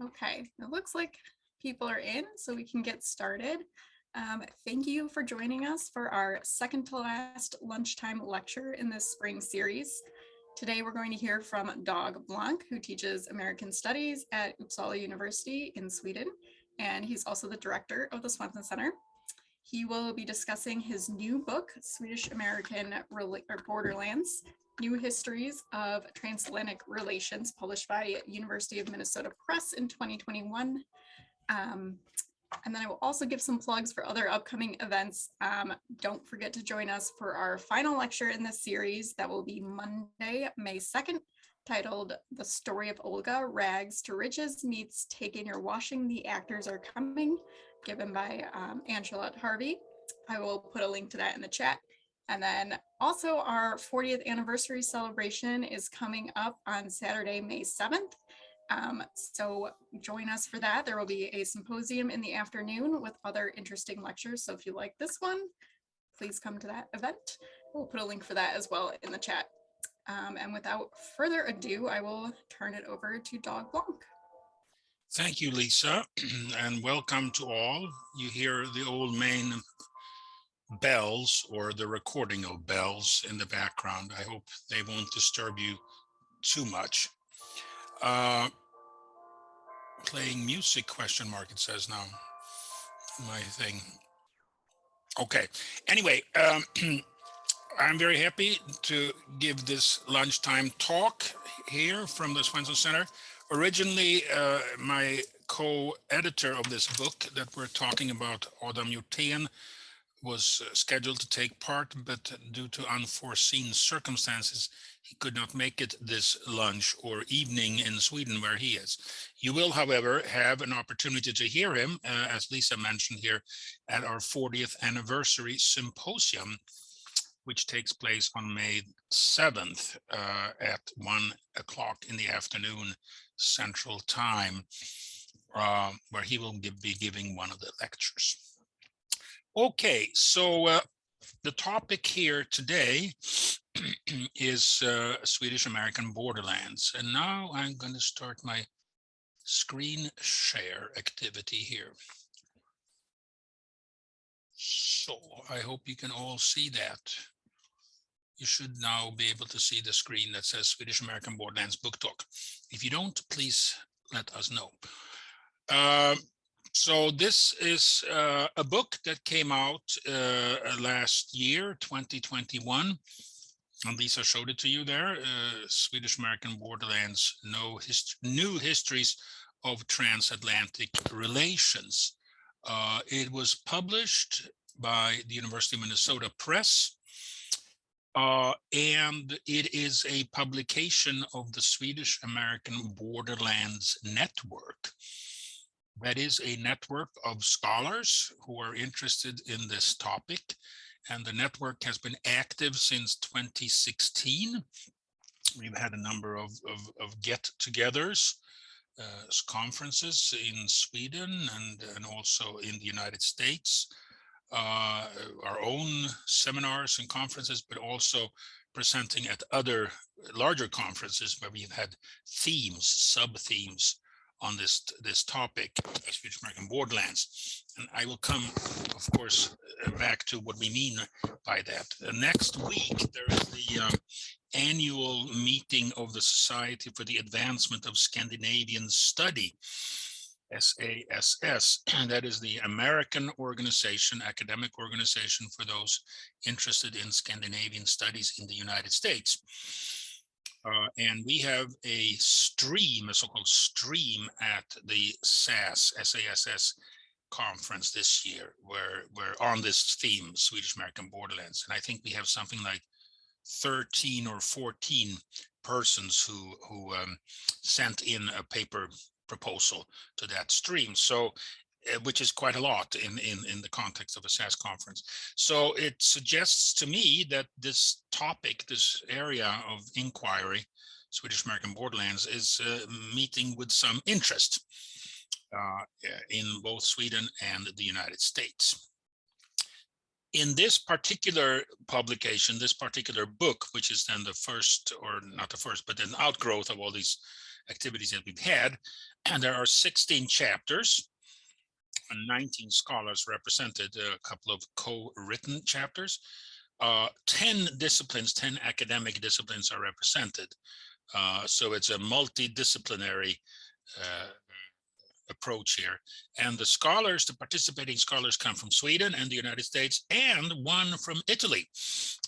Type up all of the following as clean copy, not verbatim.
Okay, it looks like people are in, so we can get started. Thank you for joining us for our second to last lunchtime lecture in this spring series. Today we're going to hear from Dag Blanck, who teaches American Studies at Uppsala University in Sweden, and he's also the director of the Swenson Center. He will be discussing his new book, Swedish-American Borderlands, New Histories of Transatlantic Relations, published by University of Minnesota Press in 2021. And then I will also give some plugs for other upcoming events. Don't forget to join us for our final lecture in this series that will be Monday, May 2nd, titled The Story of Olga, Rags to Riches meets Taking Your Washing, the Actors Are Coming, given by Angela Harvey. I will put a link to that in the chat. And then also our 40th anniversary celebration is coming up on Saturday, May 7th. So join us for that. There will be a symposium in the afternoon with other interesting lectures. So if you like this one, please come to that event. We'll put a link for that as well in the chat. And without further ado, I will turn it over to Dag Blanck. Thank you, Lisa, and welcome to all. You hear the old main bells or the recording of bells in the background. I hope they won't disturb you too much. Playing music, question mark, it says now, my thing. Okay, anyway, I'm very happy to give this lunchtime talk here from the Swenson Center. Originally, my co-editor of this book that we're talking about, Adam Hjortén, was scheduled to take part, but due to unforeseen circumstances, he could not make it this lunch or evening in Sweden where he is. You will, however, have an opportunity to hear him, as Lisa mentioned here, at our 40th anniversary symposium, which takes place on May 7th at 1 o'clock in the afternoon Central Time, where he will be giving one of the lectures. Okay, so the topic here today is Swedish-American Borderlands. And now I'm going to start my screen share activity here. So I hope you can all see that. You should now be able to see the screen that says Swedish-American Borderlands Book Talk. If you don't, please let us know. So this is a book that came out last year, 2021. And Lisa showed it to you there, Swedish-American Borderlands, New Histories of Transatlantic Relations. It was published by the University of Minnesota Press. And it is a publication of the Swedish-American Borderlands Network. That is a network of scholars who are interested in this topic. And the network has been active since 2016. We've had a number of get-togethers, conferences in Sweden and also in the United States. Our own seminars and conferences, but also presenting at other larger conferences where we've had themes, sub-themes on this topic, Swedish-American Borderlands. And I will come, of course, back to what we mean by that. Next week, there is the annual meeting of the Society for the Advancement of Scandinavian Study, SASS, and that is the American organization, academic organization for those interested in Scandinavian studies in the United States. And we have a stream, a so-called stream at the SASS conference this year, where we're on this theme, Swedish-American Borderlands. And I think we have something like 13 or 14 persons who sent in a paper proposal to that stream, so which is quite a lot in the context of a SAS conference. So it suggests to me that this topic, this area of inquiry, Swedish-American Borderlands, is meeting with some interest in both Sweden and the United States. In this particular publication, this particular book, which is then the first, or not the first, but an outgrowth of all these activities that we've had. And there are 16 chapters, and 19 scholars represented, a couple of co-written chapters. 10 disciplines, 10 academic disciplines are represented. So it's a multidisciplinary approach here. And the scholars, the participating scholars, come from Sweden and the United States, and one from Italy,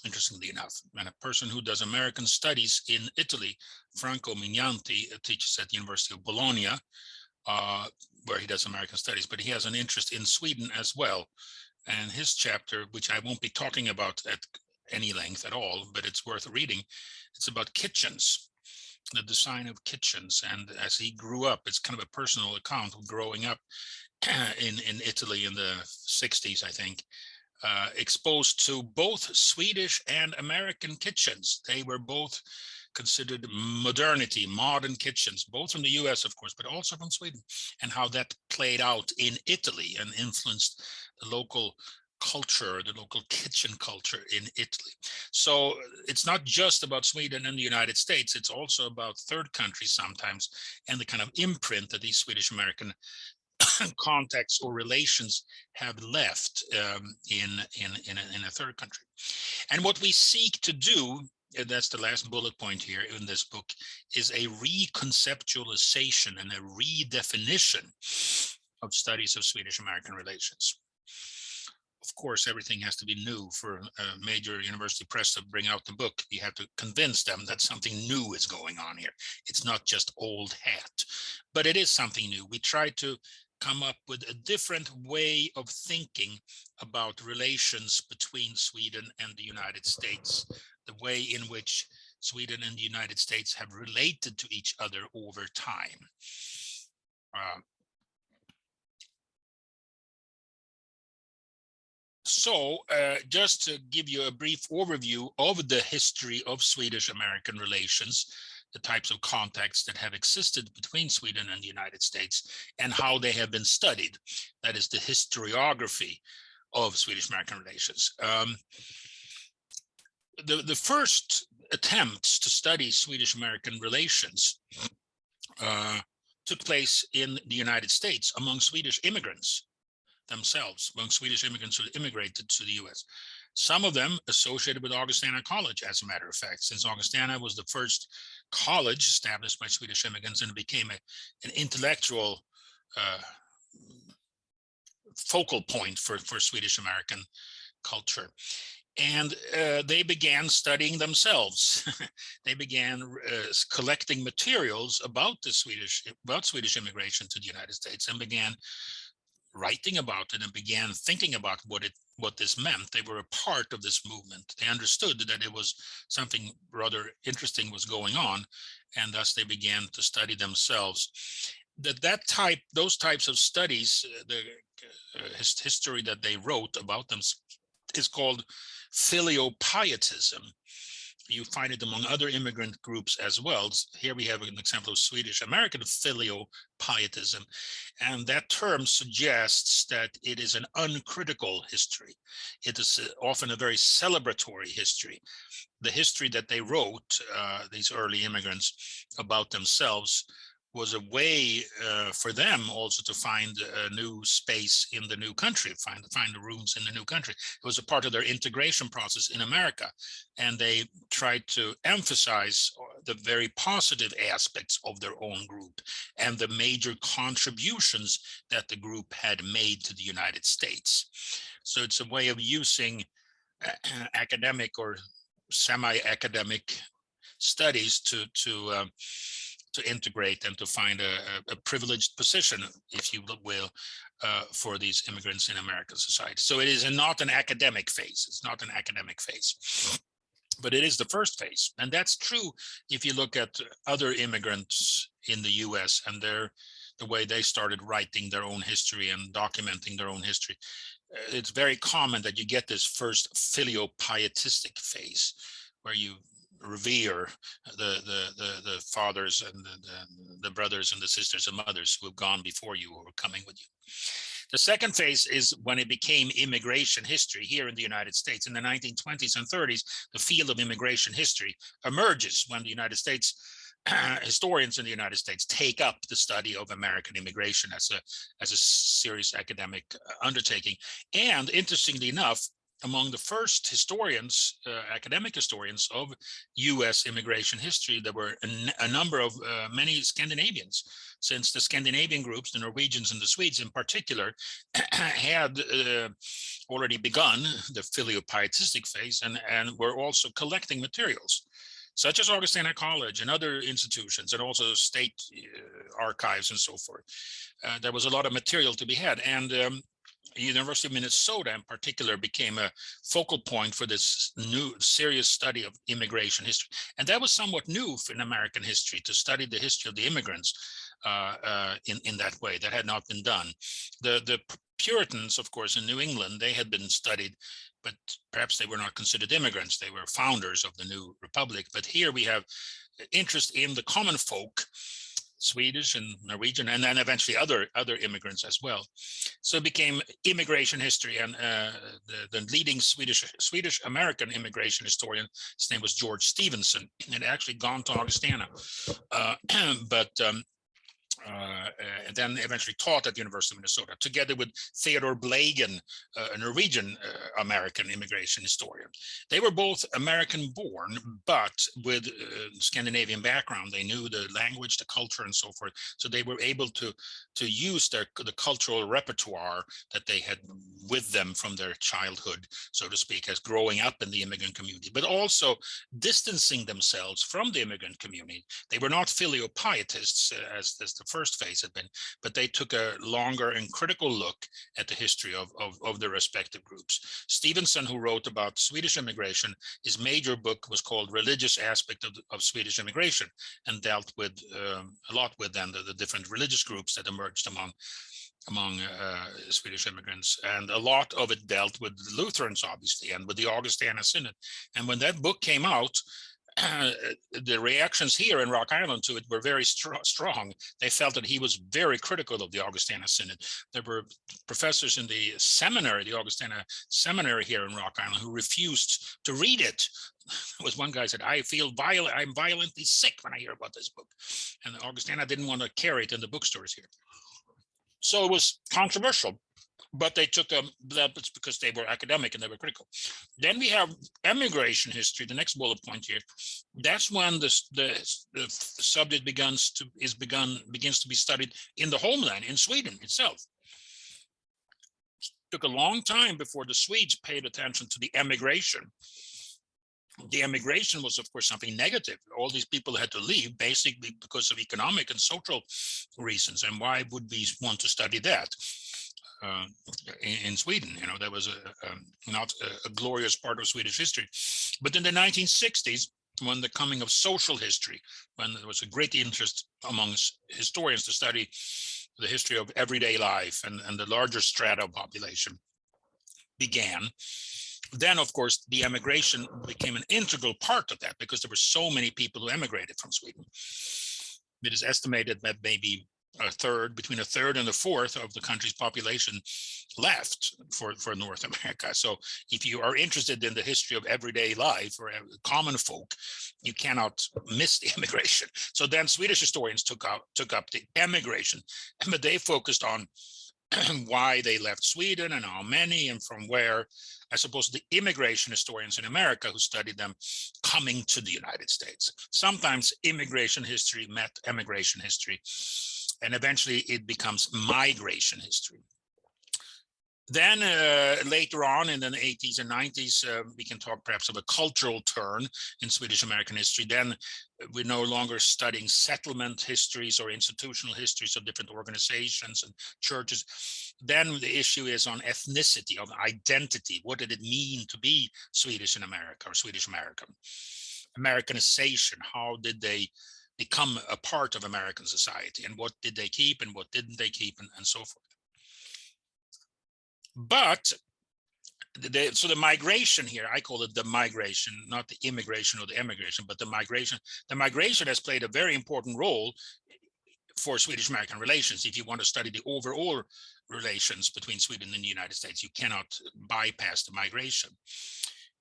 interestingly enough. And a person who does American studies in Italy, Franco Mignanti, teaches at the University of Bologna, where he does American studies, but he has an interest in Sweden as well. And his chapter, which I won't be talking about at any length at all, but it's worth reading, it's about kitchens, the design of kitchens. And as he grew up, it's kind of a personal account of growing up in Italy in the 60s, I think, exposed to both Swedish and American kitchens. They were both considered modernity, modern kitchens, both from the US, of course, but also from Sweden, and how that played out in Italy and influenced the local culture, the local kitchen culture in Italy. So it's not just about Sweden and the United States, it's also about third countries sometimes, and the kind of imprint that these Swedish-American contexts or relations have left in a third country. And what we seek to do, and that's the last bullet point here in this book, is a reconceptualization and a redefinition of studies of Swedish-American relations. Of course, everything has to be new. For a major university press to bring out the book, you have to convince them that something new is going on here. It's not just old hat, but it is something new. We try to come up with a different way of thinking about relations between Sweden and the United States, the way in which Sweden and the United States have related to each other over time. So just to give you a brief overview of the history of Swedish-American relations, the types of contacts that have existed between Sweden and the United States, and how they have been studied. That is the historiography of Swedish-American relations. The first attempts to study Swedish-American relations took place in the United States among Swedish immigrants themselves, among Swedish immigrants who immigrated to the US. Some of them associated with Augustana College, as a matter of fact, since Augustana was the first college established by Swedish immigrants, and it became an intellectual focal point for Swedish-American culture. And they began studying themselves. They began collecting materials about Swedish immigration to the United States, and began writing about it, and began thinking about what this meant. They were a part of this movement. They understood that it was something rather interesting was going on, and thus they began to study themselves. Those types of studies, the history that they wrote about them, is called filiopietism. You find it among other immigrant groups as well. Here we have an example of Swedish-American filiopietism, and that term suggests that it is an uncritical history. It is often a very celebratory history. The history that they wrote, these early immigrants, about themselves, was a way for them also to find a new space in the new country, find the rooms in the new country. It was a part of their integration process in America, and they tried to emphasize the very positive aspects of their own group and the major contributions that the group had made to the United States. So it's a way of using academic or semi-academic studies to integrate and to find a privileged position, if you will, for these immigrants in American society. So it is not an academic phase. It's not an academic phase, but it is the first phase. And that's true if you look at other immigrants in the US and the way they started writing their own history and documenting their own history. It's very common that you get this first filiopietistic phase, where you revere the fathers and the brothers and the sisters and mothers who have gone before you or are coming with you. The second phase is when it became immigration history here in the United States. In the 1920s and 30s, the field of immigration history emerges when the United States historians in the United States take up the study of American immigration as a serious academic undertaking. And interestingly enough, among the first historians, academic historians of US immigration history, there were a number of many Scandinavians, since the Scandinavian groups, the Norwegians and the Swedes in particular, had already begun the filiopietistic phase and were also collecting materials, such as Augustana College and other institutions, and also state archives and so forth. There was a lot of material to be had. And University of Minnesota in particular became a focal point for this new serious study of immigration history. And that was somewhat new in American history, to study the history of the immigrants in that way. That had not been done. The Puritans, of course, in New England, they had been studied, but perhaps they were not considered immigrants. They were founders of the new republic. But here we have interest in the common folk, Swedish and Norwegian, and then eventually other immigrants as well. So it became immigration history, and the leading Swedish-American immigration historian, his name was George Stevenson, and had actually gone to Augustana, and then eventually taught at the University of Minnesota, together with Theodore Blagan, a Norwegian American immigration historian. They were both American-born, but with Scandinavian background. They knew the language, the culture, and so forth. So they were able to use the cultural repertoire that they had with them from their childhood, so to speak, as growing up in the immigrant community, but also distancing themselves from the immigrant community. They were not filiopietists, as the first phase had been, but they took a longer and critical look at the history of the respective groups. Stevenson, who wrote about Swedish immigration, his major book was called Religious Aspect of Swedish Immigration, and dealt with a lot with then the different religious groups that emerged among Swedish immigrants. And a lot of it dealt with the Lutherans, obviously, and with the Augustana Synod. And when that book came out, the reactions here in Rock Island to it were very strong. They felt that he was very critical of the Augustana Synod. There were professors in the seminary, the Augustana Seminary here in Rock Island, who refused to read it. There was one guy said, I'm violently sick when I hear about this book. And Augustana didn't want to carry it in the bookstores here. So it was controversial. But they took that because they were academic and they were critical. Then we have emigration history, the next bullet point here. That's when the subject begins to be studied in the homeland, in Sweden itself. It took a long time before the Swedes paid attention to the emigration. The emigration was, of course, something negative. All these people had to leave basically because of economic and social reasons. And why would we want to study that? In Sweden, that was not a glorious part of Swedish history. But in the 1960s, when the coming of social history, when there was a great interest amongst historians to study the history of everyday life and the larger strata of population began, then, of course, the emigration became an integral part of that, because there were so many people who emigrated from Sweden. It is estimated that maybe between a third and a fourth of the country's population left for North America. So if you are interested in the history of everyday life or common folk, you cannot miss the immigration. So then Swedish historians took up the emigration, but they focused on why they left Sweden and how many and from where, as opposed to the immigration historians in America who studied them coming to the United States. Sometimes immigration history met emigration history, and eventually it becomes migration history. Then later on in the 80s and 90s, we can talk perhaps of a cultural turn in Swedish-American history. Then we're no longer studying settlement histories or institutional histories of different organizations and churches. Then the issue is on ethnicity, of identity. What did it mean to be Swedish in America or Swedish-American? Americanization, how did they become a part of American society, and what did they keep and what didn't they keep, and so forth. But so the migration here, I call it the migration, not the immigration or the emigration, but the migration. The migration has played a very important role for Swedish-American relations. If you want to study the overall relations between Sweden and the United States, you cannot bypass the migration.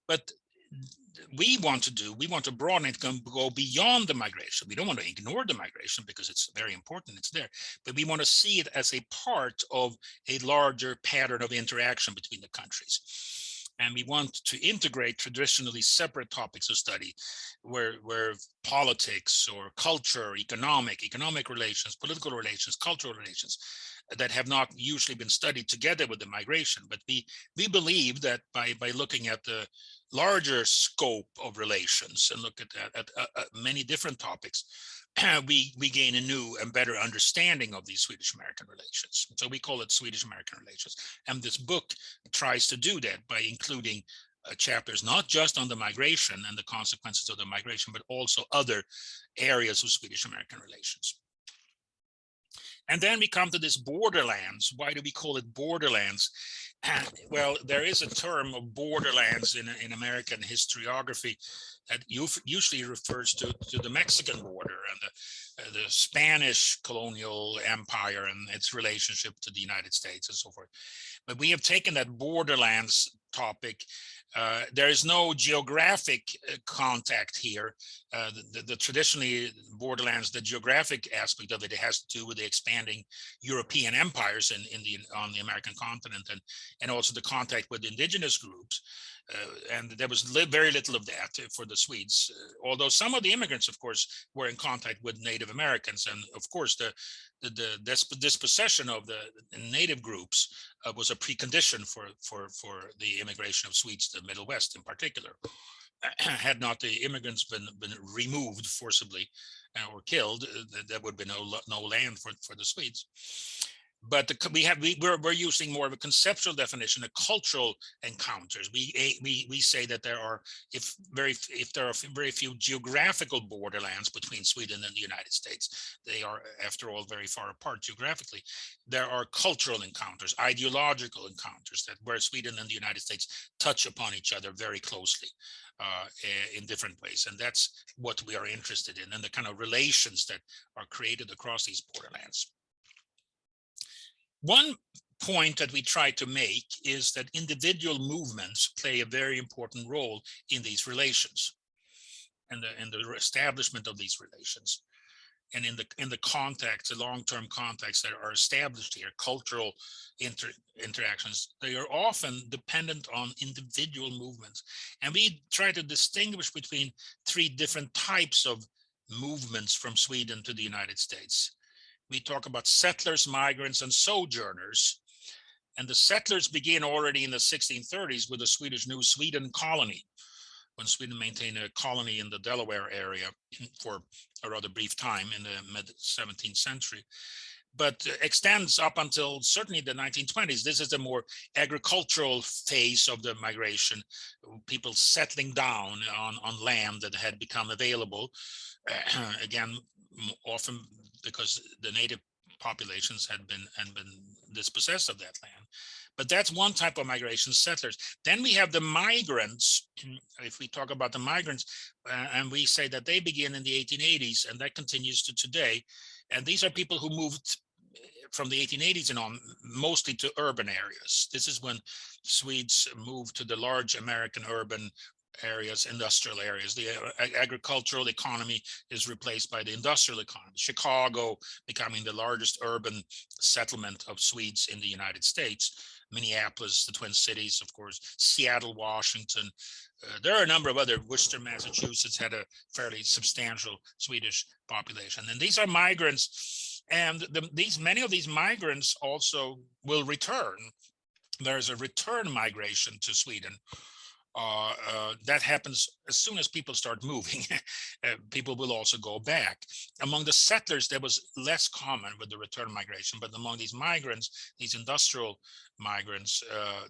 But we want to broaden it, go beyond the migration. We don't want to ignore the migration because it's very important, it's there, but we want to see it as a part of a larger pattern of interaction between the countries. And we want to integrate traditionally separate topics of study where politics or culture, economic relations, political relations, cultural relations that have not usually been studied together with the migration. But we believe that by looking at the larger scope of relations and look at many different topics, we gain a new and better understanding of these Swedish-American relations. So we call it Swedish-American relations. And this book tries to do that by including chapters not just on the migration and the consequences of the migration, but also other areas of Swedish-American relations. And then we come to this borderlands. Why do we call it borderlands? Well, there is a term of borderlands in American historiography that usually refers to the Mexican border and the Spanish colonial empire and its relationship to the United States and so forth. But we have taken that borderlands topic. There is no geographic contact here. The traditionally borderlands, the geographic aspect of it has to do with the expanding European empires on the American continent, and also the contact with indigenous groups. And there was very little of that for the Swedes, although some of the immigrants, of course, were in contact with Native Americans. And of course, the dispossession of the native groups was a precondition for the immigration of Swedes to the Middle West in particular. Had not the immigrants been removed forcibly or killed, there would be no land for the Swedes. But we're using more of a conceptual definition of cultural encounters. We say that there are very few geographical borderlands between Sweden and the United States. They are, after all, very far apart geographically. There are cultural encounters, ideological encounters where Sweden and the United States touch upon each other very closely in different ways, and that's what we are interested in, and the kind of relations that are created across these borderlands. One point that we try to make is that individual movements play a very important role in these relations and the establishment of these relations. And in the context, the long-term context that are established here, cultural interactions, they are often dependent on individual movements. And we try to distinguish between three different types of movements from Sweden to the United States. We talk about settlers, migrants, and sojourners. And the settlers begin already in the 1630s with the Swedish New Sweden colony, when Sweden maintained a colony in the Delaware area for a rather brief time in the mid-17th century, but extends up until certainly the 1920s. This is the more agricultural phase of the migration, people settling down on land that had become available, again, often because the native populations had been dispossessed of that land. But that's one type of migration, settlers. Then we have the migrants. If we talk about the migrants, and we say that they begin in the 1880s, and that continues to today. And these are people who moved from the 1880s and on, mostly to urban areas. This is when Swedes moved to the large American urban areas, industrial areas. The agricultural economy is replaced by the industrial economy. Chicago becoming the largest urban settlement of Swedes in the United States. Minneapolis, the Twin Cities, of course, Seattle, Washington. There are a number of other. Worcester, Massachusetts had a fairly substantial Swedish population. And these are migrants, and many of these migrants also will return. There's a return migration to Sweden. That happens as soon as people start moving. People will also go back. Among the settlers, that was less common with the return migration, but among these migrants, these industrial migrants,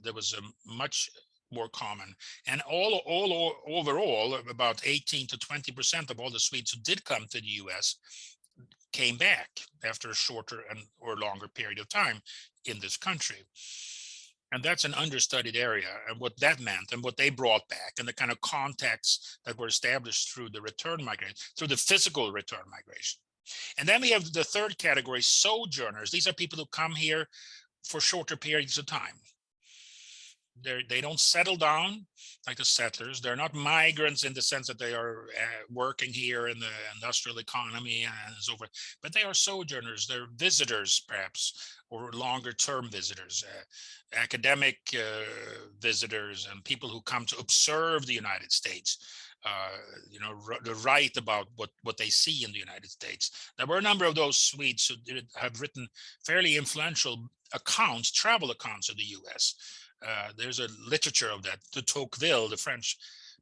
there was a much more common. And overall, about 18 to 20% of all the Swedes who did come to the US came back after a shorter or longer period of time in this country. And that's an understudied area, and what that meant and what they brought back and the kind of contexts that were established through the return migration, through the physical return migration. And then we have the third category, sojourners. These are people who come here for shorter periods of time. they don't settle down like the settlers. They're not migrants in the sense that they are working here in the industrial economy and so forth, but they are sojourners. They're visitors, perhaps, or longer term visitors, academic visitors, and people who come to observe the United States. To write about what they see in the United States. There were a number of those Swedes who have written fairly influential accounts, travel accounts of the U.S. There's a literature of that. De Tocqueville, the French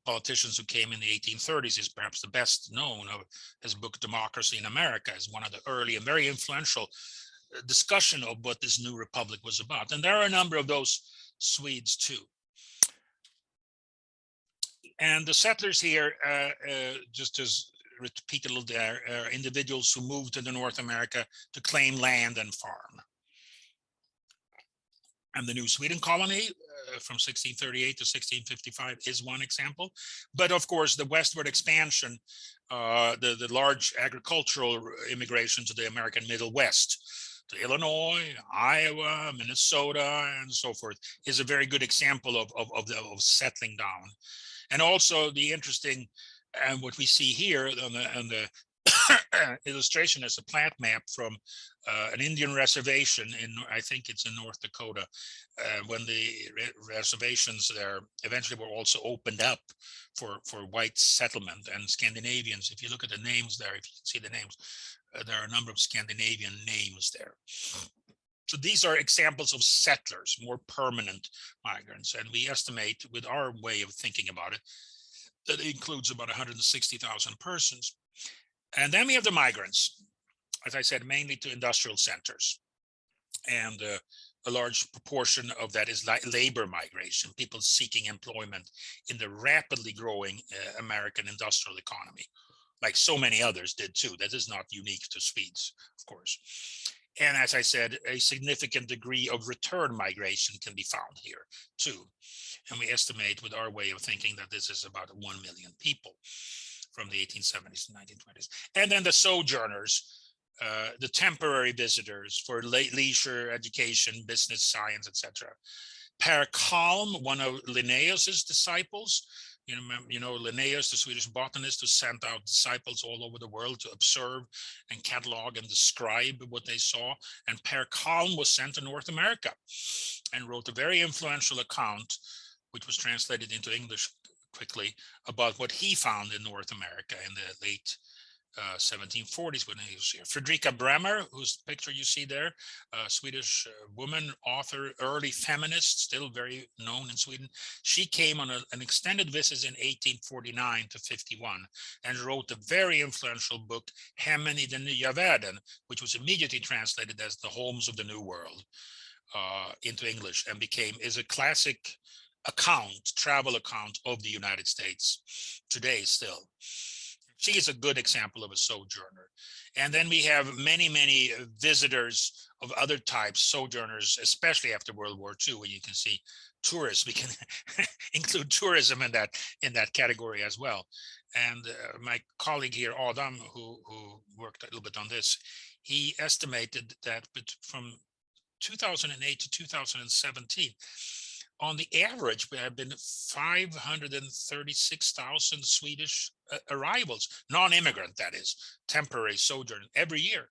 politicians who came in the 1830s, is perhaps the best known. Of his book Democracy in America is one of the early and very influential discussion of what this new republic was about. And there are a number of those Swedes too. And the settlers here, just as repeat a little there, are individuals who moved into North America to claim land and farm. And the New Sweden colony from 1638 to 1655 is one example. But of course, the westward expansion, the large agricultural immigration to the American Middle West, to Illinois, Iowa, Minnesota, and so forth, is a very good example of settling down. And also the interesting, and what we see here on the illustration is a plant map from an Indian reservation in, I think it's in North Dakota, when the reservations there eventually were also opened up for white settlement and Scandinavians. If you look at the names there, if you can see the names, there are a number of Scandinavian names there. So these are examples of settlers, more permanent migrants. And we estimate, with our way of thinking about it, that it includes about 160,000 persons. And then we have the migrants, as I said, mainly to industrial centers. And a large proportion of that is labor migration, people seeking employment in the rapidly growing American industrial economy, like so many others did too. That is not unique to Swedes, of course. And as I said, a significant degree of return migration can be found here too. And we estimate, with our way of thinking, that this is about 1 million people from the 1870s to 1920s. And then the sojourners, the temporary visitors for leisure, education, business, science, etc. Per Kalm, one of Linnaeus's disciples, you know, Linnaeus, the Swedish botanist, who sent out disciples all over the world to observe and catalog and describe what they saw. And Per Kalm was sent to North America and wrote a very influential account, which was translated into English quickly, about what he found in North America in the late 1740s when he was here. Fredrika Bremer, whose picture you see there, a Swedish woman, author, early feminist, still very known in Sweden. She came on an extended visit in 1849 to 51 and wrote a very influential book, Hemmen i den nya världen, which was immediately translated as The Homes of the New World into English, and is a classic account, travel account of the United States today still. She is a good example of a sojourner. And then we have many, many visitors of other types, sojourners, especially after World War II, where you can see tourists. We can include tourism in that category as well. And my colleague here, Adam, who worked a little bit on this, he estimated that from 2008 to 2017, on the average, there have been 536,000 Swedish arrivals, non-immigrant, that is, temporary sojourn every year.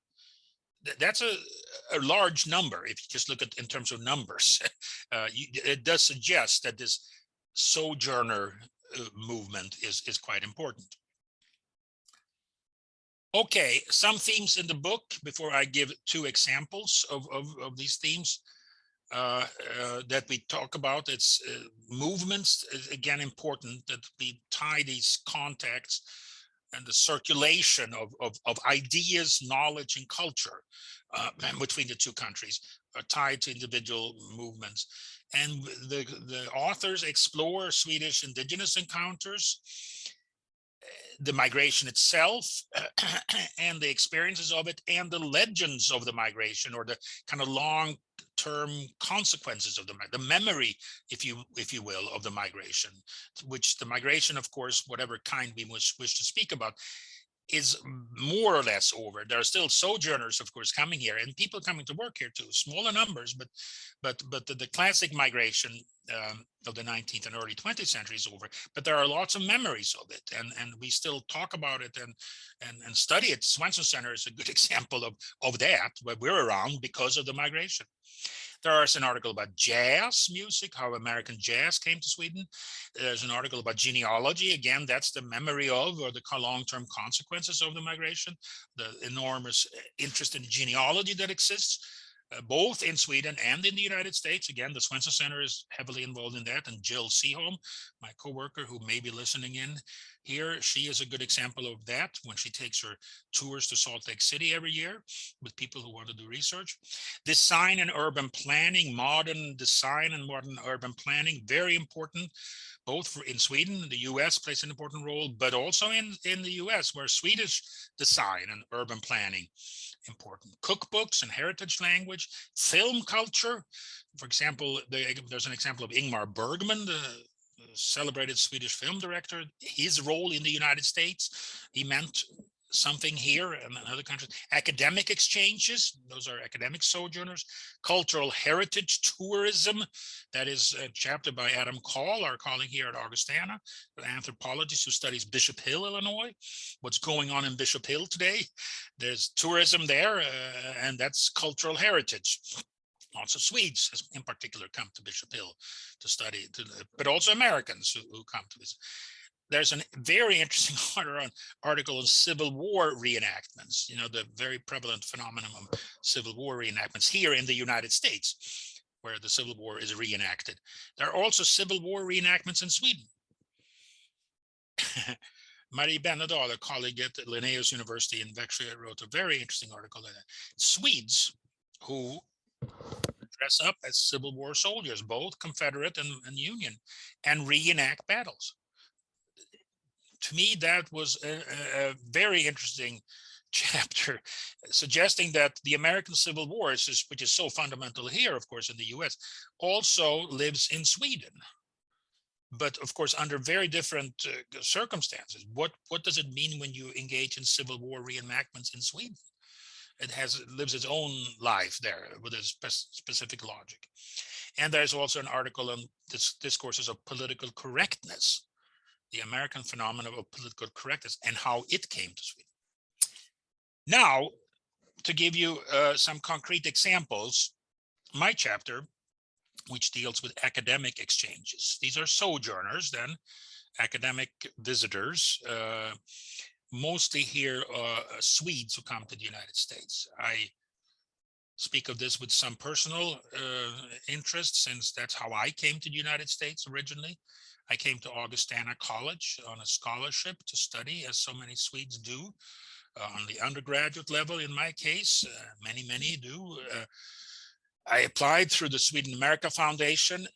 That's a large number if you just look at in terms of numbers. It does suggest that this sojourner movement is quite important. Okay, some themes in the book before I give two examples of these themes. That we talk about. It's movements, is again important, that we tie these contacts and the circulation of ideas, knowledge, and culture between the two countries are tied to individual movements. And the authors explore Swedish indigenous encounters, the migration itself, and the experiences of it, and the legends of the migration, or the kind of long-term consequences of the memory, if you will, of the migration, which the migration, of course, whatever kind we wish to speak about, is more or less over. There are still sojourners, of course, coming here, and people coming to work here too, smaller numbers, but the classic migration of the 19th and early 20th century is over, but there are lots of memories of it, and we still talk about it and study it. Swenson Center is a good example of that, where we're around because of the migration. There's an article about jazz music, how American jazz came to Sweden. There's an article about genealogy. Again, that's the memory of, or the long-term consequences of the migration, the enormous interest in genealogy that exists, both in Sweden and in the United States. Again, the Swenson Center is heavily involved in that. And Jill Seaholm, my coworker who may be listening in here, she is a good example of that when she takes her tours to Salt Lake City every year with people who want to do research. Design and urban planning, modern design and modern urban planning, very important, both in Sweden. The US plays an important role, but also in the US, where Swedish design and urban planning important. Cookbooks and heritage language, film culture. For example, there's an example of Ingmar Bergman, the celebrated Swedish film director. His role in the United States, he meant something here and in other countries. Academic exchanges, those are academic sojourners. Cultural heritage tourism, that is a chapter by Adam Call, our colleague here at Augustana, an anthropologist who studies Bishop Hill, Illinois. What's going on in Bishop Hill today? There's tourism there, and that's cultural heritage. Lots of Swedes, in particular, come to Bishop Hill to study, but also Americans who come to visit. There's a very interesting article on Civil War reenactments, you know, the very prevalent phenomenon of Civil War reenactments here in the United States, where the Civil War is reenacted. There are also Civil War reenactments in Sweden. Marie Benedal, a colleague at Linnaeus University in Växjö, wrote a very interesting article on that. Swedes who dress up as Civil War soldiers, both Confederate and Union, and reenact battles. To me, that was a very interesting chapter, suggesting that the American Civil War, which is so fundamental here, of course, in the US, also lives in Sweden. But of course, under very different circumstances. What does it mean when you engage in Civil War reenactments in Sweden? It lives its own life there with a specific logic. And there's also an article on discourses of political correctness, the American phenomenon of political correctness and how it came to Sweden. Now, to give you some concrete examples, my chapter, which deals with academic exchanges. These are sojourners then, academic visitors, mostly here Swedes who come to the United States. I speak of this with some personal interest, since that's how I came to the United States originally. I came to Augustana College on a scholarship to study, as so many Swedes do, on the undergraduate level. In my case, many do. I applied through the Sweden-America Foundation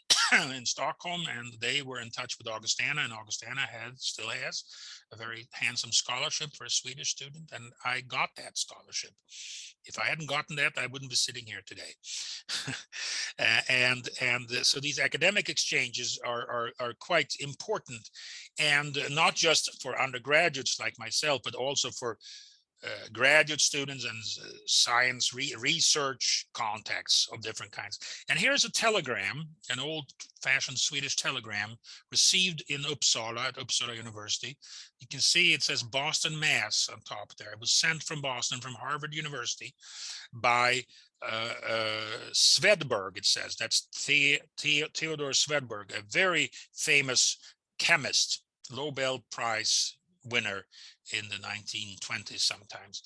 in Stockholm, and they were in touch with Augustana, and Augustana still has a very handsome scholarship for a Swedish student, and I got that scholarship. If I hadn't gotten that, I wouldn't be sitting here today. So these academic exchanges are quite important, and not just for undergraduates like myself, but also for graduate students and science research contacts of different kinds. And here's a telegram, an old-fashioned Swedish telegram received in Uppsala at Uppsala University. You can see it says Boston, Mass on top there. It was sent from Boston, from Harvard University, by Swedberg, it says. That's Theodor Swedberg, a very famous chemist, Nobel Prize winner in the 1920s sometimes.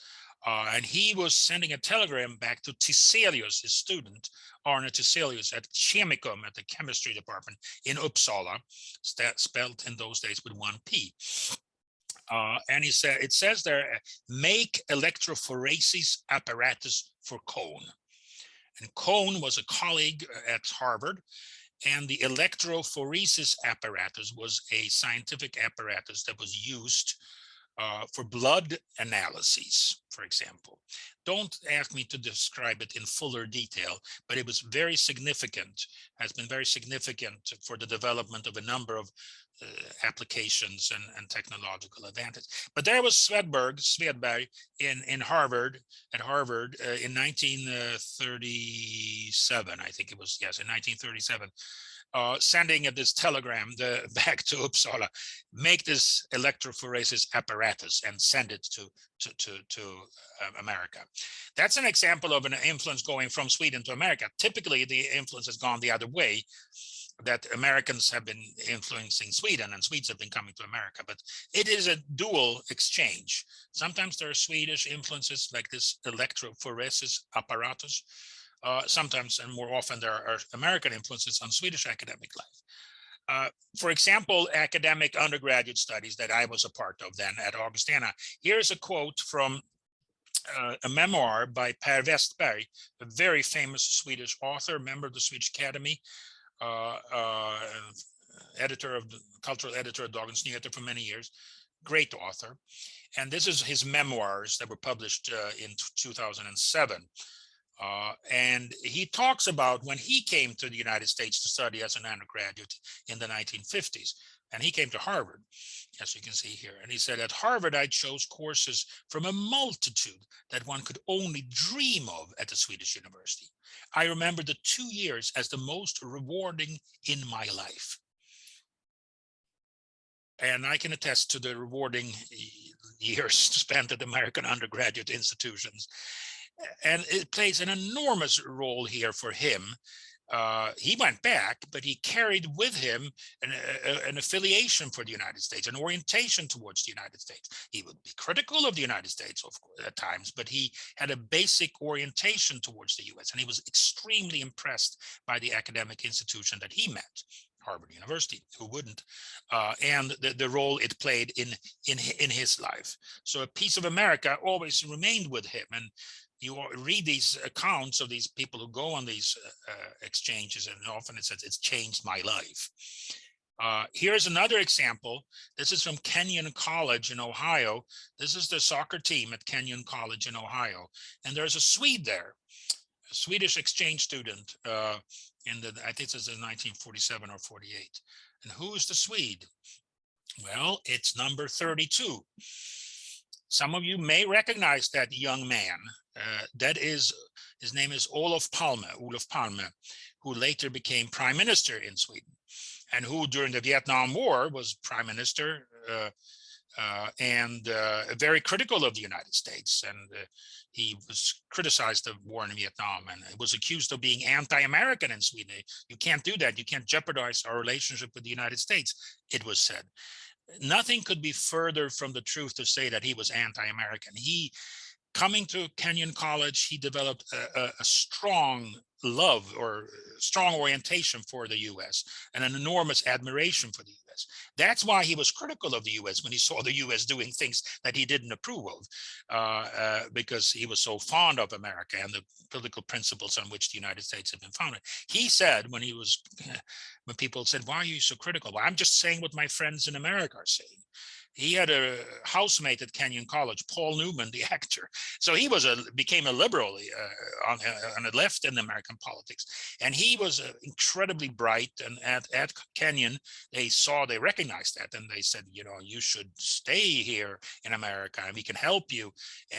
And he was sending a telegram back to Tiselius, his student, Arne Tiselius, at Chemicum, at the chemistry department in Uppsala, spelled in those days with one P. And he said, it says there, make electrophoresis apparatus for Kohn. And Kohn was a colleague at Harvard, and the electrophoresis apparatus was a scientific apparatus that was used for blood analyses, for example. Don't ask me to describe it in fuller detail, but it was very significant, has been very significant for the development of a number of applications and technological advantage. But there was Swedberg in Harvard, in 1937, I think it was, yes, in 1937. sending this telegram back to Uppsala, make this electrophoresis apparatus and send it to America. That's an example of an influence going from Sweden to America. Typically, the influence has gone the other way, that Americans have been influencing Sweden and Swedes have been coming to America, but it is a dual exchange. Sometimes there are Swedish influences like this electrophoresis apparatus. Sometimes, and more often, there are American influences on Swedish academic life. For example, academic undergraduate studies that I was a part of then at Augustana. Here's a quote from a memoir by Parvest Perry, a very famous Swedish author, member of the Swedish Academy, editor of the cultural editor of Dagens Nyheter for many years, great author. And this is his memoirs that were published in 2007. And he talks about when he came to the United States to study as an undergraduate in the 1950s. And he came to Harvard, as you can see here. And he said, at Harvard, I chose courses from a multitude that one could only dream of at the Swedish university. I remember the 2 years as the most rewarding in my life. And I can attest to the rewarding years spent at American undergraduate institutions. And it plays an enormous role here for him. He went back, but he carried with him an affiliation for the United States, an orientation towards the United States. He would be critical of the United States, of course, at times, but he had a basic orientation towards the US, and he was extremely impressed by the academic institution that he met, Harvard University, who wouldn't, and the role it played in his life. So a piece of America always remained with him. And you read these accounts of these people who go on these exchanges, and often it says, it's changed my life. Here's another example. This is from Kenyon College in Ohio. This is the soccer team at Kenyon College in Ohio. And there's a Swede there, a Swedish exchange student I think this is in 1947 or 48. And who's the Swede? Well, it's number 32. Some of you may recognize that young man. His name is Olof Palmer, who later became prime minister in Sweden, and who during the Vietnam War was prime minister and very critical of the United States. And he was criticized the war in Vietnam and was accused of being anti-American in Sweden. You can't do that. You can't jeopardize our relationship with the United States, it was said. Nothing could be further from the truth to say that he was anti-American. Coming to Kenyon College, he developed a strong love or strong orientation for the US and an enormous admiration for the US. That's why he was critical of the US when he saw the US doing things that he didn't approve of, because he was so fond of America and the political principles on which the United States had been founded. He said when people said, why are you so critical? Well, I'm just saying what my friends in America are saying. He had a housemate at Kenyon College, Paul Newman, the actor. So he became a liberal on the left in American politics. And he was incredibly bright. And at Kenyon, they recognized that. And they said, you should stay here in America and we can help you.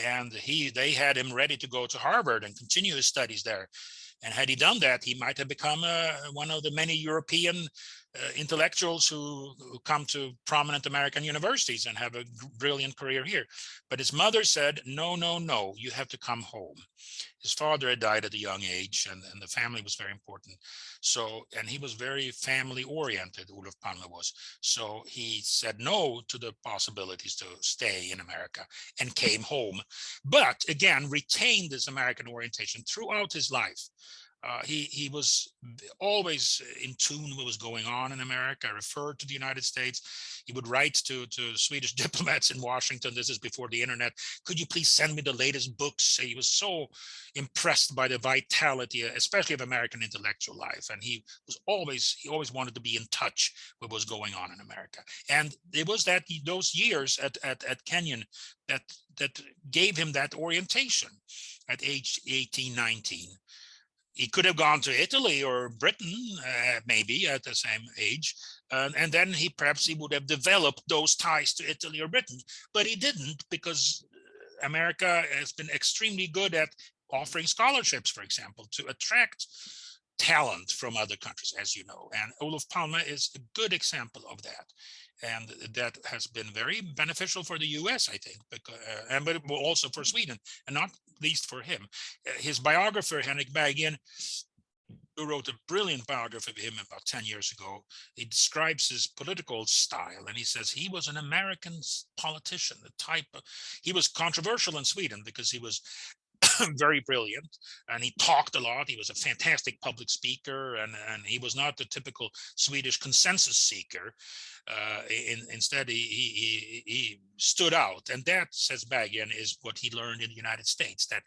And they had him ready to go to Harvard and continue his studies there. And had he done that, he might have become one of the many European intellectuals who come to prominent American universities and have a brilliant career here. But his mother said, no, you have to come home. His father had died at a young age, and the family was very important. And he was very family oriented, Olof Palmer was. So he said no to the possibilities to stay in America and came home. But again, retained this American orientation throughout his life. He was always in tune with what was going on in America, referred to the United States. He would write to Swedish diplomats in Washington. This is before the internet. Could you please send me the latest books? He was so impressed by the vitality, especially of American intellectual life. And he always wanted to be in touch with what was going on in America. And it was those years at Kenyon that gave him that orientation at age 18, 19. He could have gone to Italy or Britain, maybe at the same age. And then perhaps he would have developed those ties to Italy or Britain, but he didn't, because America has been extremely good at offering scholarships, for example, to attract talent from other countries, as you know. And Olof Palmer is a good example of that. And that has been very beneficial for the US, I think, because, but also for Sweden, and not least for him. His biographer, Henrik Berggren, who wrote a brilliant biography of him about 10 years ago, he describes his political style, and he says he was an American politician, he was controversial in Sweden because he was very brilliant, and he talked a lot. He was a fantastic public speaker, and he was not the typical Swedish consensus seeker. Instead, he stood out, and that, says Berggren, is what he learned in the United States, that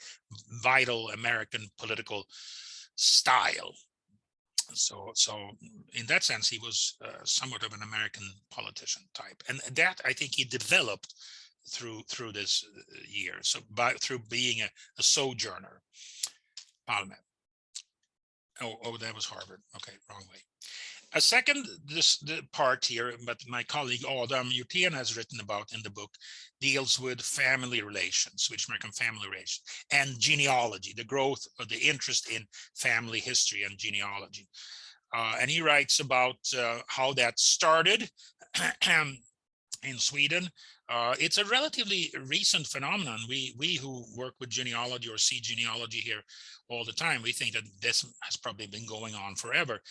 vital American political style. So in that sense, he was somewhat of an American politician type, and that I think he developed through this year, so through being a sojourner. Palme. Oh, that was Harvard. Okay, wrong way. A second the part here, but my colleague Adam Jutén has written about in the book, deals with family relations, Swedish-American family relations, and genealogy, the growth of the interest in family history and genealogy. And he writes about how that started in Sweden. It's a relatively recent phenomenon. We who work with genealogy or see genealogy here all the time, we think that this has probably been going on forever.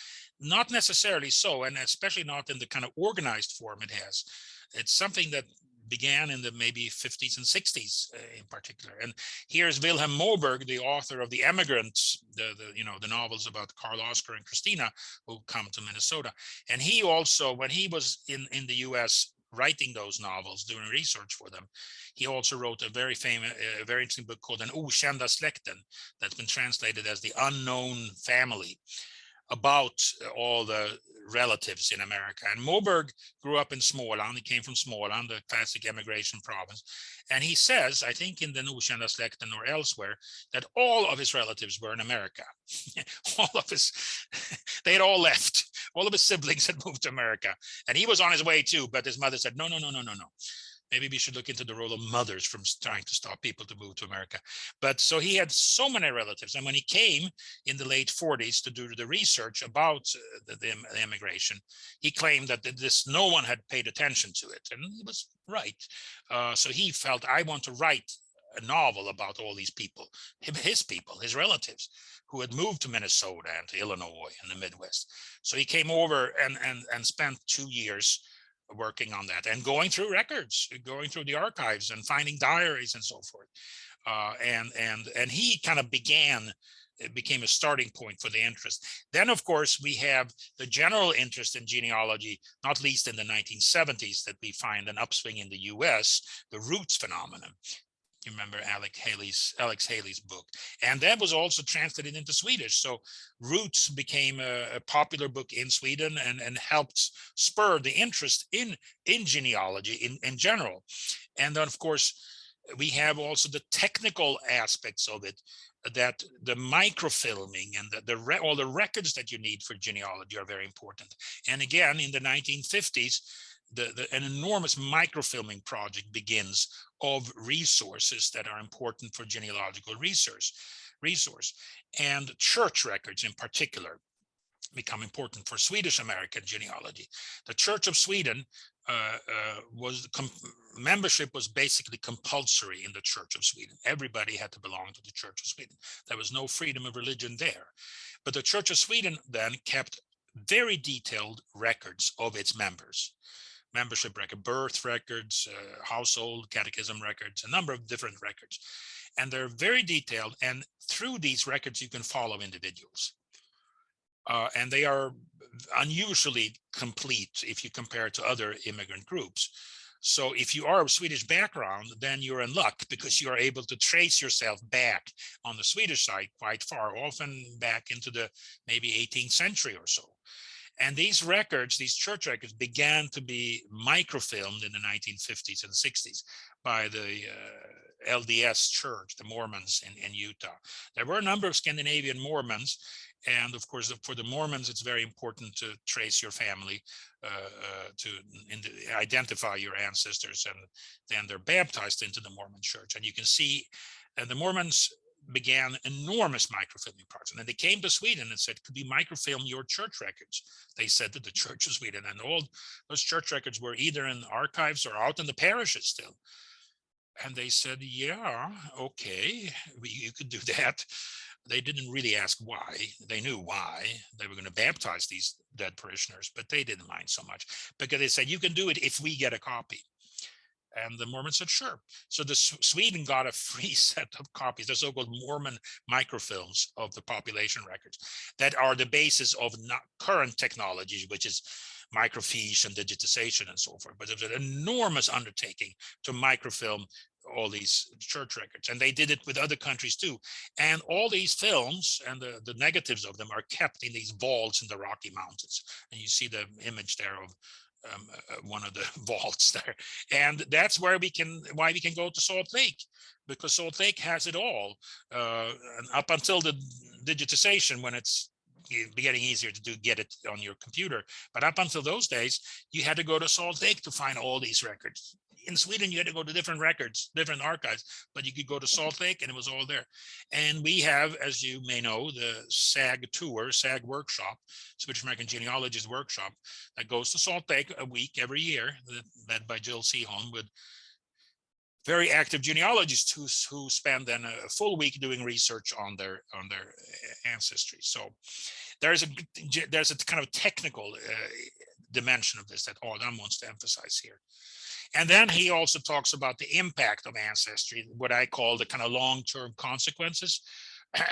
Not necessarily so, and especially not in the kind of organized form it has. It's something that began in the maybe 50s and 60s in particular. And here's Wilhelm Moberg, the author of The Emigrants, the novels about Karl Oskar and Christina, who come to Minnesota. And he also, when he was in the US writing those novels, doing research for them, he also wrote a very famous, very interesting book called Den okända släkten, that's been translated as The Unknown Family, about all the relatives in America. And Moberg grew up in Småland. He came from Småland, the classic emigration province. And he says, I think in Den okända släkten or elsewhere, that all of his relatives were in America. They had all left. All of his siblings had moved to America. And he was on his way too, but his mother said, no. Maybe we should look into the role of mothers from trying to stop people to move to America. But so he had so many relatives. And when he came in the late 40s to do the research about the immigration, he claimed that no one had paid attention to it. And he was right. So he felt, I want to write a novel about all these people, his relatives, who had moved to Minnesota and to Illinois and the Midwest. So he came over and spent 2 years working on that and going through records, going through the archives and finding diaries and so forth. And he kind of it became a starting point for the interest. Then, of course, we have the general interest in genealogy, not least in the 1970s, that we find an upswing in the US, the roots phenomenon. You remember Alex Haley's book, and that was also translated into Swedish. So Roots became a popular book in Sweden and helped spur the interest in genealogy in general. And then, of course, we have also the technical aspects of it, that the microfilming and all the records that you need for genealogy are very important. And again, in the 1950s, an enormous microfilming project begins of resources that are important for genealogical resource. And church records in particular become important for Swedish-American genealogy. The Church of Sweden membership was basically compulsory in the Church of Sweden. Everybody had to belong to the Church of Sweden. There was no freedom of religion there. But the Church of Sweden then kept very detailed records of its members. Membership record, birth records, household catechism records, a number of different records. And they're very detailed. And through these records, you can follow individuals. And they are unusually complete if you compare it to other immigrant groups. So if you are of Swedish background, then you're in luck, because you are able to trace yourself back on the Swedish side quite far, often back into the maybe 18th century or so. And these records, these church records, began to be microfilmed in the 1950s and 60s by the LDS Church, the Mormons in Utah. There were a number of Scandinavian Mormons. And of course, for the Mormons, it's very important to trace your family, to identify your ancestors, and then they're baptized into the Mormon church. And you can see the Mormons began enormous microfilming projects. And they came to Sweden and said, could we microfilm your church records? They said to the Church of Sweden, and all those church records were either in archives or out in the parishes still. And they said, yeah, okay, you could do that. They didn't really ask why. They knew why. They were going to baptize these dead parishioners, but they didn't mind so much because they said, you can do it if we get a copy. And the Mormons said, sure. So Sweden got a free set of copies, the so-called Mormon microfilms of the population records that are the basis of current technologies, which is microfiche and digitization and so forth. But it was an enormous undertaking to microfilm all these church records. And they did it with other countries too. And all these films and the negatives of them are kept in these vaults in the Rocky Mountains. And you see the image there of one of the vaults there, and that's why we can go to Salt Lake, because Salt Lake has it all, and up until the digitization, when it's getting easier to get it on your computer. But up until those days, you had to go to Salt Lake to find all these records. In Sweden, you had to go to different records, different archives, but you could go to Salt Lake and it was all there. And we have, as you may know, the SAG tour, SAG workshop, Swedish-American Genealogy's workshop, that goes to Salt Lake a week every year, led by Jill Seaholm, with very active genealogists who spend then a full week doing research on their ancestry. So there's a kind of technical dimension of this that Adam wants to emphasize here. And then he also talks about the impact of ancestry, what I call the kind of long-term consequences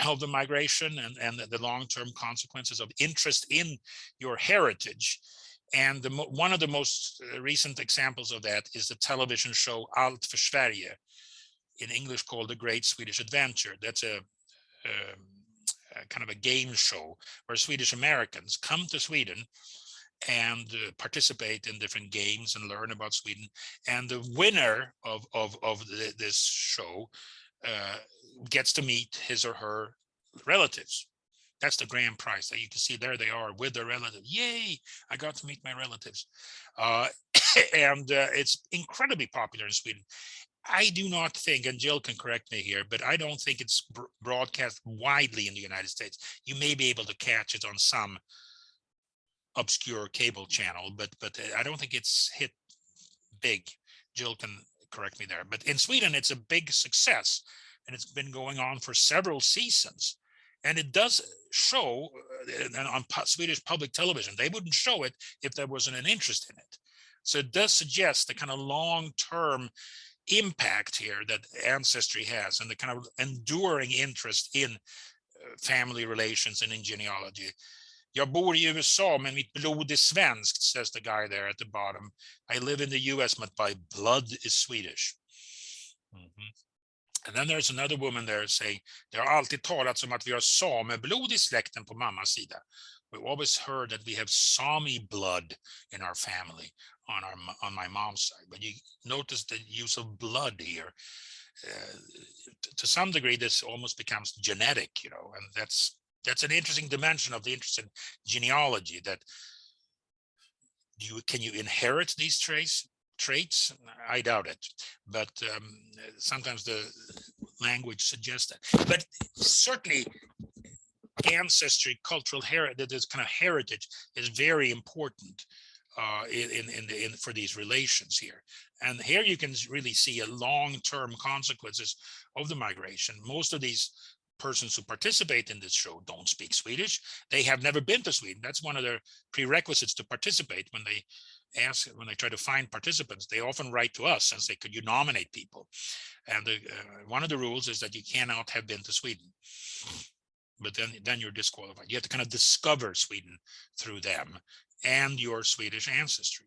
of the migration, and the long-term consequences of interest in your heritage. And one of the most recent examples of that is the television show Allt för Sverige, in English called The Great Swedish Adventure. That's a kind of a game show where Swedish Americans come to Sweden and participate in different games and learn about Sweden. And the winner of this show gets to meet his or her relatives. That's the grand prize. That you can see there they are with their relatives. Yay, I got to meet my relatives. And it's incredibly popular in Sweden. I do not think, and Jill can correct me here, but I don't think it's broadcast widely in the United States. You may be able to catch it on some obscure cable channel, but I don't think it's hit big. Jill can correct me there. But in Sweden, it's a big success, and it's been going on for several seasons. And it does show on Swedish public television. They wouldn't show it if there wasn't an interest in it. So it does suggest the kind of long-term impact here that ancestry has, and the kind of enduring interest in family relations and in genealogy. Jag bor I USA, men mitt blod är svenskt, says the guy there at the bottom. I live in the US, but my blood is Swedish. Mm-hmm. And then there's another woman there saying, det har alltid talats om att vi har sameblod I släkten på mammas sida. We've always heard that we have Sami blood in our family on my mom's side. But you notice the use of blood here. To some degree, this almost becomes genetic, and that's an interesting dimension of the interest in genealogy, that can you inherit these traits? I doubt it, but sometimes the language suggests that. But certainly ancestry, cultural heritage, this kind of heritage is very important for these relations here. And here you can really see a long-term consequences of the migration. Most of these persons who participate in this show don't speak Swedish. They have never been to Sweden. That's one of their prerequisites to participate. When they try to find participants, they often write to us and say, could you nominate people? And one of the rules is that you cannot have been to Sweden. But then you're disqualified. You have to kind of discover Sweden through them and your Swedish ancestry.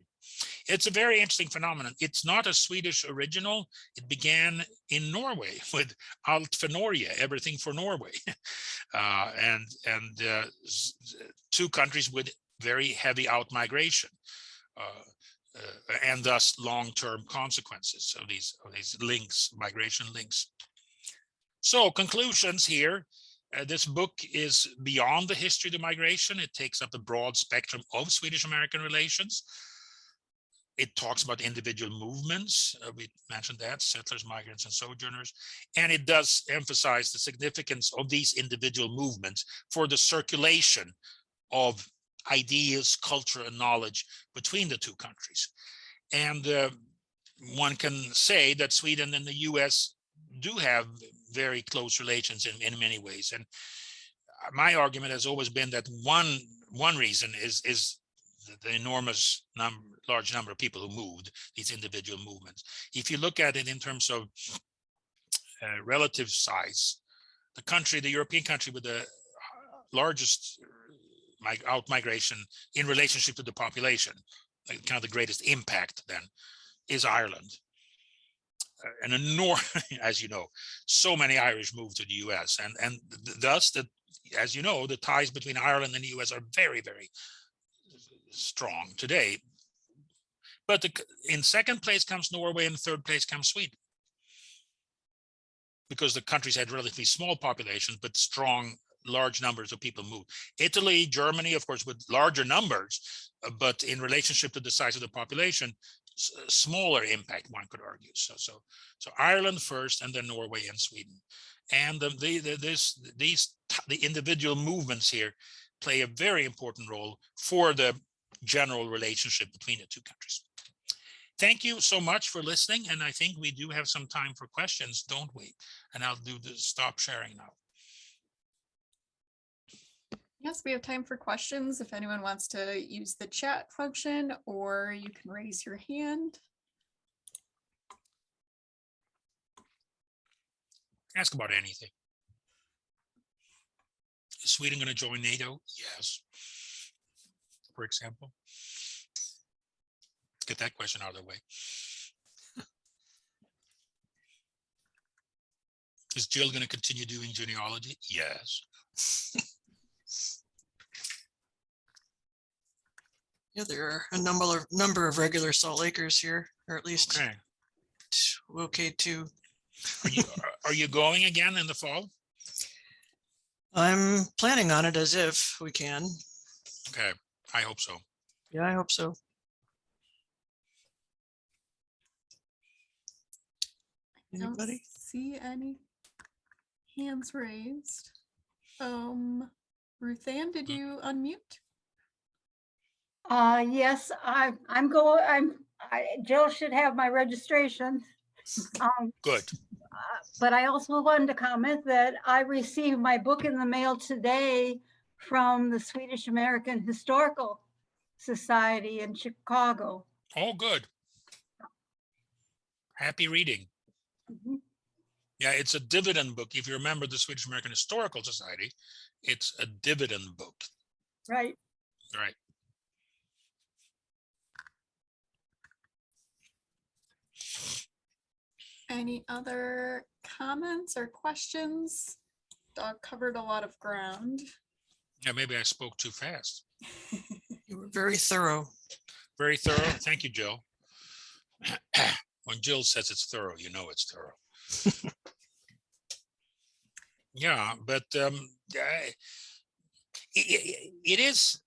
It's a very interesting phenomenon. It's not a Swedish original. It began in Norway with Alt for Norge, everything for Norway, and two countries with very heavy out-migration, and thus long-term consequences of these links, migration links. So conclusions here. This book is beyond the history of the migration. It takes up the broad spectrum of Swedish-American relations. It talks about individual movements. We mentioned that, settlers, migrants, and sojourners. And it does emphasize the significance of these individual movements for the circulation of ideas, culture, and knowledge between the two countries. And one can say that Sweden and the US do have very close relations in many ways. And my argument has always been that one reason is the enormous large number of people who moved, these individual movements. If you look at it in terms of relative size, the European country with the largest out migration in relationship to the population, kind of the greatest impact then, is Ireland. An enormous, as you know, so many Irish moved to the US, and thus, as you know, the ties between Ireland and the US are very, very strong today. But in second place comes Norway, and third place comes Sweden, because the countries had relatively small populations, but strong, large numbers of people moved. Italy, Germany, of course, with larger numbers, but in relationship to the size of the population, smaller impact, one could argue. So Ireland first, and then Norway and Sweden. And the individual movements here play a very important role for the general relationship between the two countries. Thank you so much for listening. And I think we do have some time for questions, don't we? And I'll do the stop sharing now. Yes, we have time for questions. If anyone wants to use the chat function, or you can raise your hand. Ask about anything. Is Sweden going to join NATO? Yes. For example. Let's get that question out of the way. Is Jill going to continue doing genealogy? Yes. Yeah, there are a number of regular Salt Lakers here, or at least okay too. Are you going again in the fall? I'm planning on it as if we can. Okay, I hope so. Yeah, I hope so. Anybody? Don't see any hands raised. Ruth Ann, did you unmute? Yes, Jill should have my registration. Good. But I also wanted to comment that I received my book in the mail today from the Swedish-American Historical Society in Chicago. Oh, good. Happy reading. Mm-hmm. Yeah, it's a dividend book. If you remember the Swedish-American Historical Society, it's a dividend book. Right. Right. Any other comments or questions? Doug covered a lot of ground. Yeah, maybe I spoke too fast. You were very thorough. Very thorough. Thank you, Jill. When Jill says it's thorough, you know it's thorough. Yeah, but it is.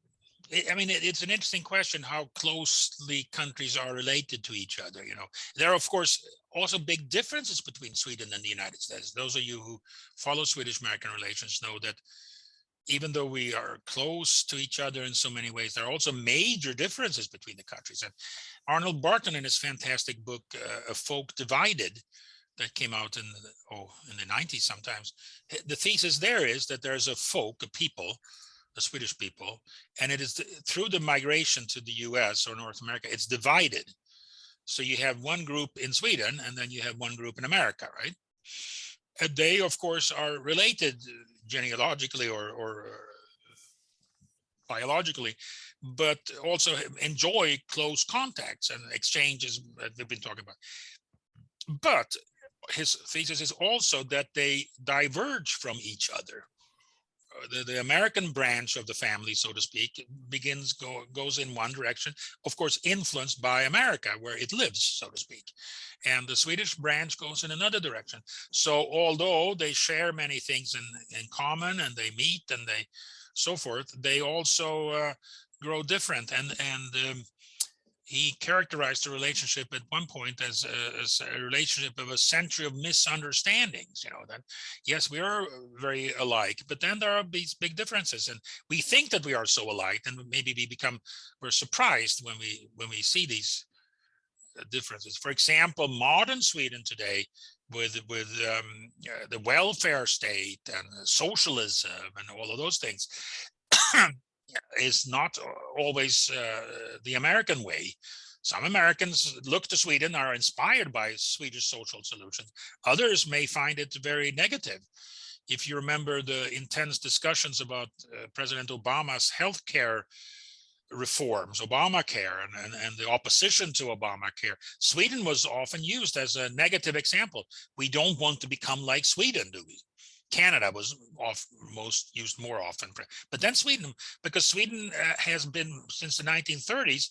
I mean, it's an interesting question how closely countries are related to each other. You know, there are, of course, also big differences between Sweden and the United States. Those of you who follow Swedish-American relations know that even though we are close to each other in so many ways, there are also major differences between the countries. And Arnold Barton, in his fantastic book, A Folk Divided, that came out in the 90s sometimes, the thesis there is that there's a folk, a people, the Swedish people, and it is through the migration to the US or North America, it's divided. So you have one group in Sweden, and then you have one group in America, right? And they, of course, are related genealogically or biologically, but also enjoy close contacts and exchanges that we've been talking about. But his thesis is also that they diverge from each other. The American branch of the family, so to speak, goes in one direction, of course, influenced by America, where it lives, so to speak. And the Swedish branch goes in another direction. So although they share many things in common, and they meet and they, so forth, they also grow different. And he characterized the relationship at one point as a relationship of a century of misunderstandings. You know, that yes, we are very alike, but then there are these big differences, and we think that we are so alike, and maybe we're surprised when we see these differences. For example, modern Sweden today, with the welfare state and socialism and all of those things, is not always the American way. Some Americans look to Sweden, are inspired by Swedish social solutions. Others may find it very negative. If you remember the intense discussions about President Obama's healthcare reforms, Obamacare, and the opposition to Obamacare, Sweden was often used as a negative example. We don't want to become like Sweden, do we? Canada was most used more often, but then Sweden, because Sweden has been since the 1930s,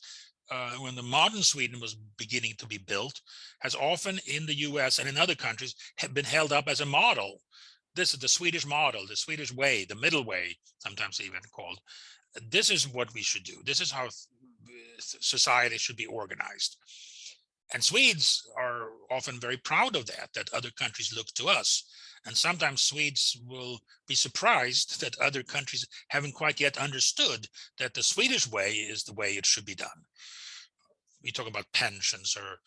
when the modern Sweden was beginning to be built, has often in the US and in other countries have been held up as a model. This is the Swedish model, the Swedish way, the middle way, sometimes even called. This is what we should do. This is how society should be organized. And Swedes are often very proud of that other countries look to us. And sometimes Swedes will be surprised that other countries haven't quite yet understood that the Swedish way is the way it should be done. We talk about pensions or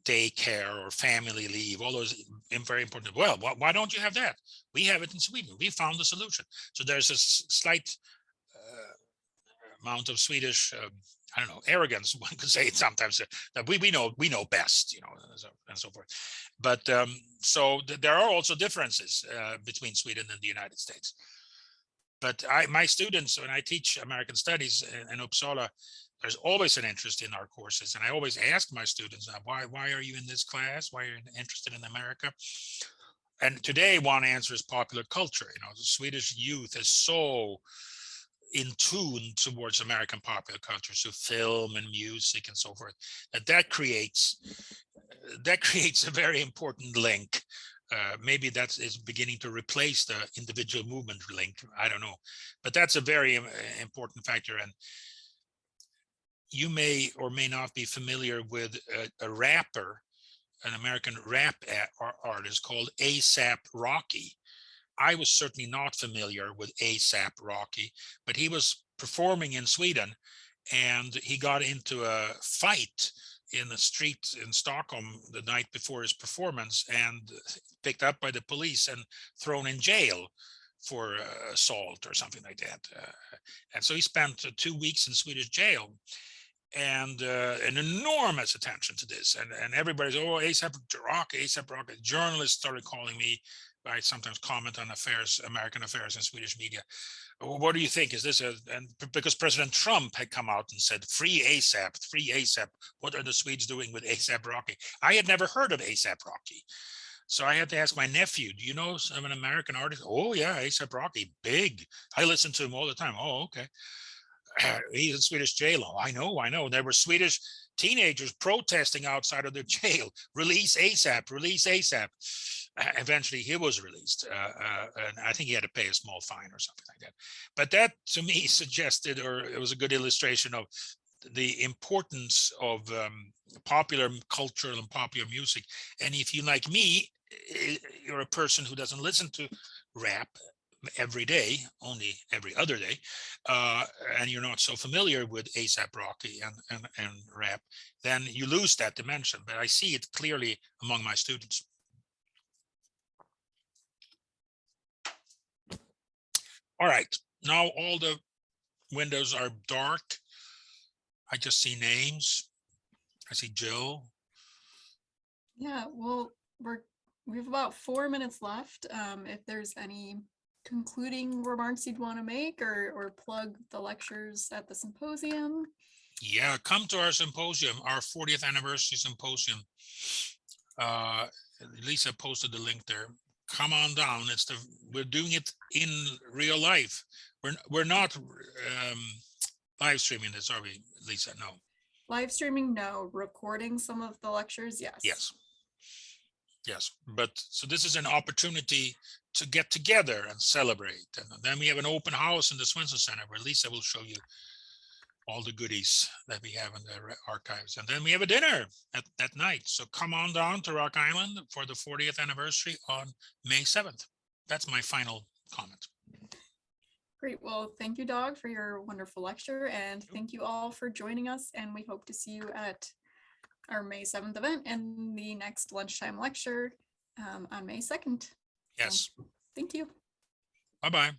daycare or family leave, all those very important. Well, why don't you have that? We have it in Sweden. We found the solution. So there's a slight amount of Swedish, I don't know, arrogance, one could say it sometimes, that we know best, you know, and so forth. But so there are also differences between Sweden and the United States. But my students, when I teach American studies in Uppsala, there's always an interest in our courses. And I always ask my students, why are you in this class? Why are you interested in America? And today one answer is popular culture. You know, the Swedish youth is so in tune towards American popular culture, so film and music and so forth, that creates a very important link. Maybe that is beginning to replace the individual movement link. I don't know, but that's a very important factor. And you may or may not be familiar with a rapper, an American rap artist called A$AP Rocky. I was certainly not familiar with A$AP Rocky, but he was performing in Sweden, and he got into a fight in the street in Stockholm the night before his performance, and picked up by the police and thrown in jail for assault or something like that. And so he spent 2 weeks in Swedish jail, and an enormous attention to this. And everybody's, oh, A$AP Rocky, A$AP Rocky. Journalists started calling me. I sometimes comment on American affairs in Swedish media. What do you think? Is this and because President Trump had come out and said, free A$AP, free A$AP. What are the Swedes doing with A$AP Rocky? I had never heard of A$AP Rocky. So I had to ask my nephew, do you know of an American artist? Oh yeah, A$AP Rocky, big. I listen to him all the time. Oh, okay. He's in Swedish jail. Oh, I know. There were Swedish teenagers protesting outside of their jail. Release A$AP, release A$AP. Eventually he was released. And I think he had to pay a small fine or something like that. But that to me suggested, or it was a good illustration of the importance of popular culture and popular music. And if you, like me, you're a person who doesn't listen to rap every day, only every other day, and you're not so familiar with A$AP Rocky and rap, then you lose that dimension. But I see it clearly among my students. All right, now all the windows are dark. I just see names. I see Jill. Yeah, well, we have about 4 minutes left. If there's any concluding remarks you'd want to make, or plug the lectures at the symposium. Yeah, come to our symposium, our 40th anniversary symposium. Lisa posted the link there. Come on down. We're doing it in real life. We're not live streaming this, are we, Lisa? No. Live streaming, no. Recording some of the lectures, yes. Yes. But so this is an opportunity to get together and celebrate. And then we have an open house in the Swenson Center where Lisa will show you all the goodies that we have in the archives. And then we have a dinner at that night. So come on down to Rock Island for the 40th anniversary on May 7th. That's my final comment. Great. Well, thank you, Dag, for your wonderful lecture. And thank you all for joining us. And we hope to see you at our May 7th event and the next lunchtime lecture on May 2nd. Yes. So, thank you. Bye-bye.